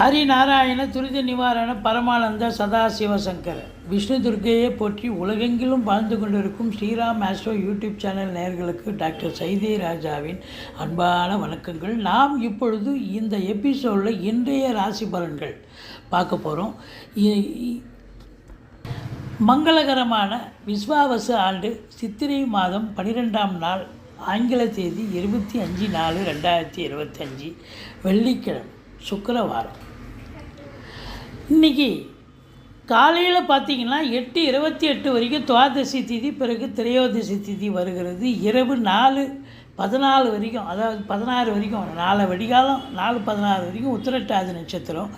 ஹரிநாராயண துரித நிவாரண பரமானந்த சதாசிவ சங்கர விஷ்ணு துர்க்கையை போற்றி உலகெங்கிலும் வாழ்ந்து கொண்டிருக்கும் ஸ்ரீராம் ஆஸ்ட்ரோ யூடியூப் சேனல் நேயர்களுக்கு டாக்டர் சைதே ராஜாவின் அன்பான வணக்கங்கள். நாம் இப்பொழுது இந்த எபிசோடில் இன்றைய ராசி பலன்கள் பார்க்க போகிறோம். மங்களகரமான விஸ்வாவசு ஆண்டு சித்திரை மாதம் 12ஆம் நாள் ஆங்கில தேதி 25/4/2025 வெள்ளிக்கிழமை சுக்கிரவாரம். இன்றைக்கி காலையில் பார்த்திங்கன்னா 8:28 வரைக்கும் துவாதசி திதி, பிறகு திரையோதசி திதி வருகிறது. இரவு 4:14 வரைக்கும், அதாவது 16 வரைக்கும், 4 வெடிகாலம் 4:16 வரைக்கும் உத்திரட்டாதி நட்சத்திரம்.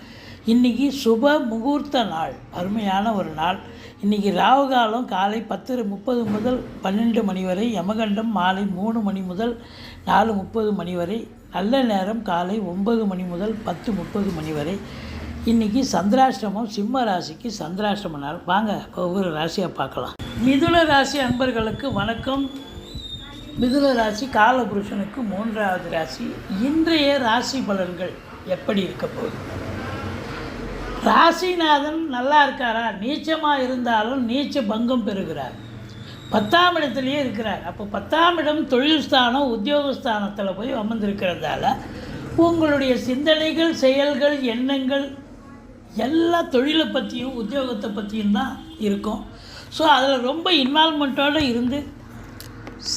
இன்றைக்கி சுப முகூர்த்த நாள், அருமையான ஒரு நாள். இன்றைக்கி ராவுகாலம் காலை 10:30 முதல் 12 மணி வரை, யமகண்டம் மாலை 3 மணி முதல் 4:30 மணி வரை, நல்ல நேரம் காலை 9 மணி முதல் 10:30 மணி வரை. இன்றைக்கி சந்திராஷ்டமம். சிம்ம ராசிக்கு சந்திராஷ்டம நாள். வாங்க ஒவ்வொரு ராசியாக பார்க்கலாம். மிதுன ராசி அன்பர்களுக்கு வணக்கம். மிதுன ராசி காலபுருஷனுக்கு 3வது ராசி. இன்றைய ராசி பலன்கள் எப்படி இருக்க போகுது? ராசிநாதன் நல்லா இருக்காரா? நீச்சமாக இருந்தாலும் நீச்ச பங்கம் பெறுகிறார். 10ஆம் இடத்துலையே இருக்கிறார். அப்போ 10ஆம் இடம் தொழில் ஸ்தானம், உத்தியோகஸ்தானத்தில் போய் அமர்ந்திருக்கிறதால உங்களுடைய சிந்தனைகள், செயல்கள், எண்ணங்கள் எல்லா தொழிலை பற்றியும் உத்தியோகத்தை பற்றியும் தான் இருக்கும். ஸோ அதில் ரொம்ப இன்வால்மெண்ட்டோடு இருந்து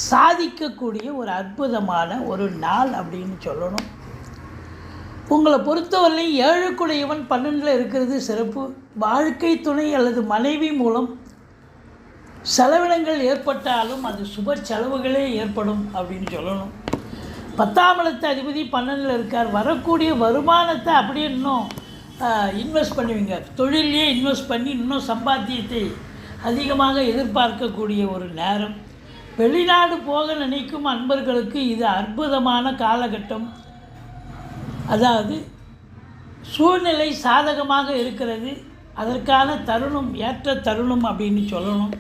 சாதிக்கக்கூடிய ஒரு அற்புதமான ஒரு நாள் அப்படின்னு சொல்லணும். உங்களை பொறுத்தவரை 7க்குடையவன் 12ல் இருக்கிறது சிறப்பு. வாழ்க்கை துணை அல்லது மனைவி மூலம் செலவினங்கள் ஏற்பட்டாலும் அது சுப செலவுகளே ஏற்படும் அப்படின்னு சொல்லணும். 10ஆம் இடத்து அதிபதி 12ல் இருக்கார். வரக்கூடிய வருமானத்தை அப்படியே இன்னும் இன்வெஸ்ட் பண்ணுவீங்க. தொழிலே இன்வெஸ்ட் பண்ணி இன்னும் சம்பாத்தியத்தை அதிகமாக எதிர்பார்க்கக்கூடிய ஒரு நேரம். வெளிநாடு போக நினைக்கும் அன்பர்களுக்கு இது அற்புதமான காலகட்டம். அதாவது சூழ்நிலை சாதகமாக இருக்கிறது. அதற்கான தருணம், ஏற்ற தருணம் அப்படின்னு சொல்லணும்.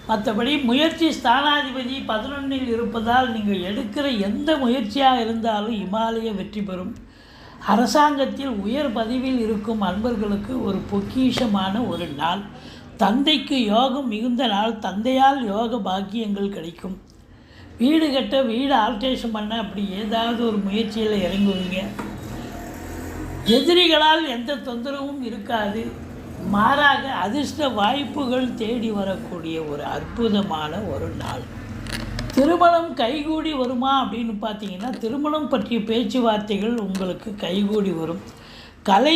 மற்றபடி முயற்சி ஸ்தானாதிபதி 11ல் இருப்பதால் நீங்கள் எடுக்கிற எந்த முயற்சியாக இருந்தாலும் இமாலய வெற்றி பெறும். அரசாங்கத்தில் உயர் பதவியில் இருக்கும் அன்பர்களுக்கு ஒரு பொக்கிஷமான ஒரு நாள். தந்தைக்கு யோகம் மிகுந்த நாள். தந்தையால் யோக பாக்கியங்கள் கிடைக்கும். வீடு கட்ட, வீடு ஆல்ட்ரேஷன் பண்ண, அப்படி ஏதாவது ஒரு முயற்சியில் இறங்குவீங்க. எதிரிகளால் எந்த தொந்தரவும் இருக்காது. மாறாக அதிர்ஷ்ட வாய்ப்புகள் தேடி வரக்கூடிய ஒரு அற்புதமான ஒரு நாள். திருமணம் கைகூடி வருமா அப்படின்னு பார்த்தீங்கன்னா, திருமணம் பற்றிய பேச்சுவார்த்தைகள் உங்களுக்கு கைகூடி வரும். கலை